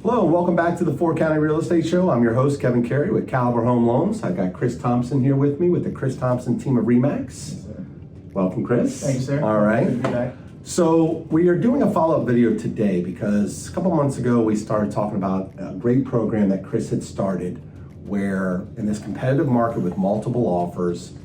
Hello, and welcome back to the Four County Real Estate Show. I'm your host, Kevin Carey with Caliber Home Loans. I got Chris Thompson here with me with the Chris Thompson team of RE/MAX. Yes, sir. Welcome, Chris. Thank you, sir. All right. Good to be back. So we are doing a follow-up video today because a couple months ago we started talking about a great program that Chris had started where in this competitive market with multiple offers,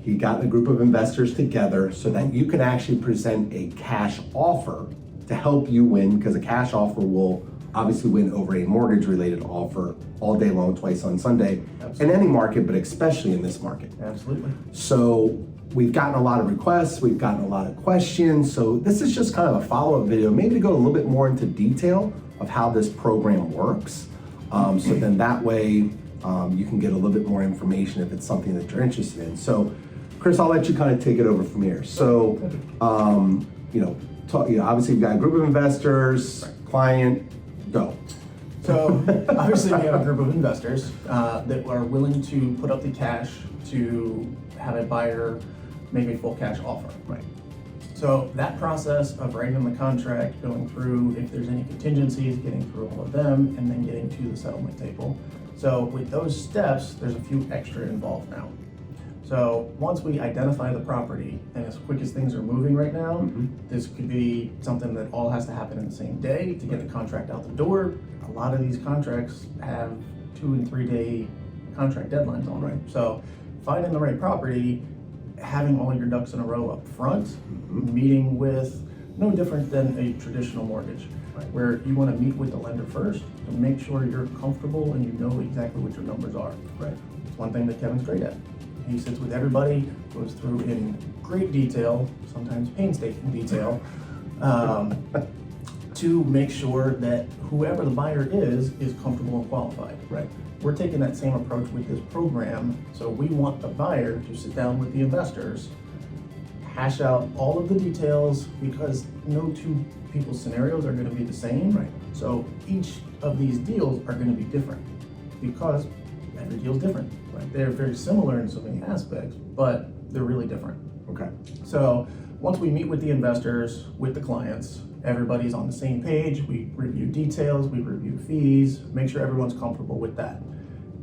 he got a group of investors together so that you could actually present a cash offer to help you win, because a cash offer will obviously win over a mortgage related offer all day long, twice on Sunday. Absolutely. In any market, but especially in this market. Absolutely. So we've gotten a lot of requests, we've gotten a lot of questions. So this is just kind of a follow-up video, maybe to go a little bit more into detail of how this program works. So then that way you can get a little bit more information if it's something that you're interested in. So Chris, I'll let you kind of take it over from here. So, obviously you've got a group of investors, client, go. So obviously we have a group of investors that are willing to put up the cash to have a buyer make a full cash offer. Right. So that process of writing the contract, going through if there's any contingencies, getting through all of them, and then getting to the settlement table. So with those steps, there's a few extra involved now. So once we identify the property, and as quick as things are moving right now, this could be something that all has to happen in the same day to get the contract out the door. A lot of these contracts have 2 and 3 day contract deadlines on them. So finding the right property, having all your ducks in a row up front, meeting with, no different than a traditional mortgage, where you want to meet with the lender first to make sure you're comfortable and you know exactly what your numbers are. Right. It's one thing that Kevin's great at. He sits with everybody, goes through in great detail, sometimes painstaking detail, to make sure that whoever the buyer is comfortable and qualified. Right. We're taking that same approach with this program, so we want the buyer to sit down with the investors, hash out all of the details, because no two people's scenarios are going to be the same. Right. So each of these deals are going to be different because every deal is different. Right. They're very similar in so many aspects, but they're really different. Okay. So once we meet with the investors, with the clients, everybody's on the same page. We review details, we review fees, make sure everyone's comfortable with that.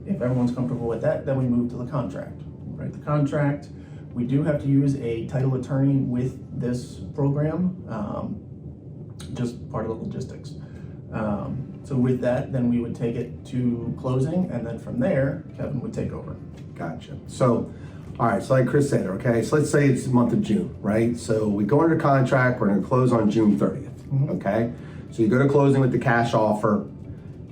If everyone's comfortable with that, then we move to the contract. Right. The contract, we do have to use a title attorney with this program, just part of the logistics. So with that, then we would take it to closing, and then from there, Kevin would take over. Gotcha. So, all right, so like Chris said, okay, so let's say it's the month of June, right? So we go under contract, we're gonna close on June 30th, okay? So you go to closing with the cash offer,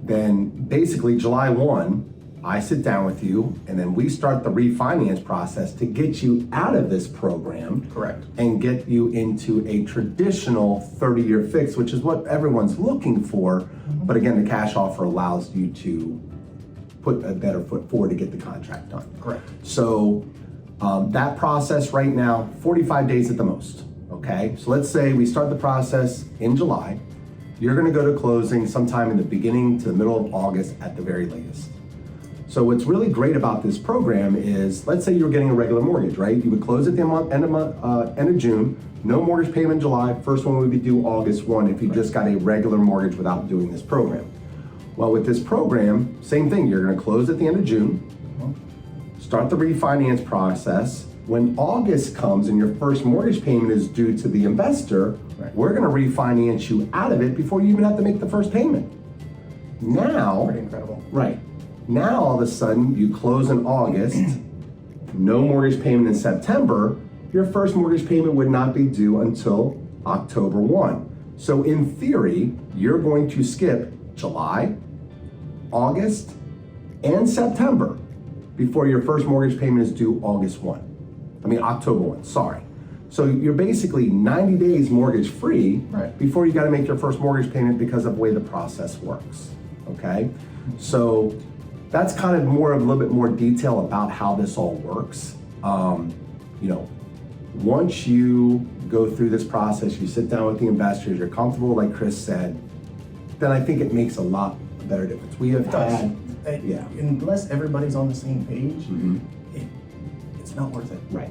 then basically July 1, I sit down with you, and then we start the refinance process to get you out of this program. Correct. And get you into a traditional 30-year fix, which is what everyone's looking for. But again, the cash offer allows you to put a better foot forward to get the contract done. Correct. So that process right now, 45 days at the most, okay? So let's say we start the process in July. You're gonna go to closing sometime in the beginning to the middle of August at the very latest. So what's really great about this program is, let's say you were getting a regular mortgage, right? You would close at the end of June, no mortgage payment in July, first one would be due August 1 if you just got a regular mortgage without doing this program. Well, with this program, same thing, you're gonna close at the end of June, start the refinance process. When August comes and your first mortgage payment is due to the investor, we're gonna refinance you out of it before you even have to make the first payment. Now, Pretty incredible. Right. Now, all of a sudden, you close in August, no mortgage payment in September, your first mortgage payment would not be due until October 1. So in theory, you're going to skip July, August, and September before your first mortgage payment is due October 1, sorry. So you're basically 90 days mortgage free before you got to make your first mortgage payment because of the way the process works, okay? So that's kind of a little bit more detail about how this all works. Once you go through this process, you sit down with the investors, you're comfortable, like Chris said, then I think it makes a lot better difference. We have had, unless everybody's on the same page, it's not worth it. Right.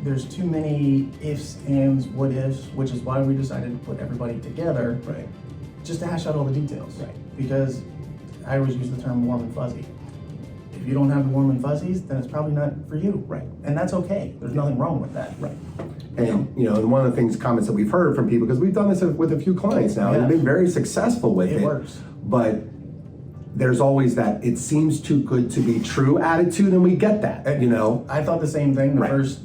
There's too many ifs, ands, what ifs, which is why we decided to put everybody together, just to hash out all the details. Right. Because I always use the term warm and fuzzy. If you don't have the warm and fuzzies, then it's probably not for you. Right. And that's okay. There's nothing wrong with that. Right. And and one of the things, comments that we've heard from people, because we've done this with a few clients now, and been very successful with it. It works. But there's always that it seems too good to be true attitude, and we get that. I thought the same thing the first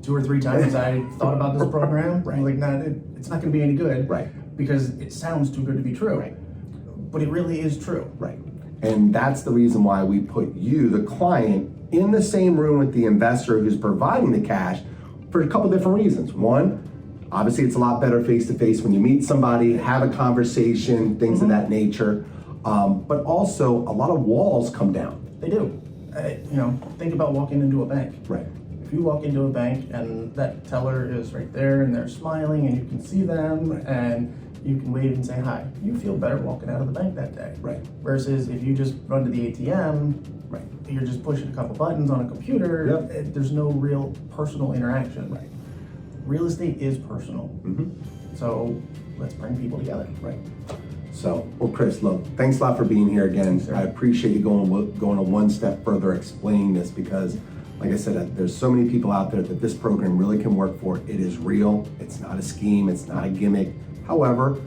2 or 3 times I thought about this program. Right. I'm like, nah, it's not going to be any good. Right. Because it sounds too good to be true. Right. But it really is true. Right. And that's the reason why we put you, the client, in the same room with the investor who's providing the cash for a couple different reasons. One, obviously it's a lot better face-to-face when you meet somebody, have a conversation, things of that nature. But also a lot of walls come down. They do. Think about walking into a bank. Right. If you walk into a bank and that teller is right there and they're smiling and you can see them and you can wave and say hi, you feel better walking out of the bank that day. Right. Versus if you just run to the ATM, Right. you're just pushing a couple buttons on a computer, there's no real personal interaction. Right. Real estate is personal. Mm-hmm. So let's bring people together. Right. So, well, Chris, look, thanks a lot for being here again. Thanks, I appreciate you going a one step further explaining this, because like I said, there's so many people out there that this program really can work for. It is real. It's not a scheme. It's not a gimmick. However,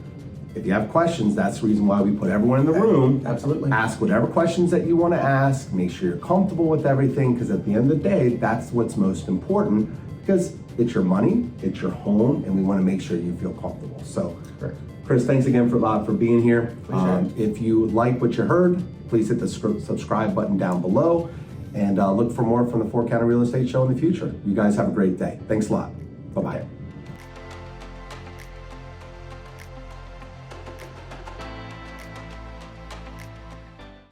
if you have questions, that's the reason why we put everyone in the room. Absolutely. Ask whatever questions that you want to ask. Make sure you're comfortable with everything, because at the end of the day, that's what's most important, because it's your money, it's your home, and we want to make sure you feel comfortable. So, Correct. Chris, thanks again for being here. Appreciate it. If you like what you heard, please hit the subscribe button down below, and look for more from the 4 County Real Estate Show in the future. You guys have a great day. Thanks a lot. Bye-bye.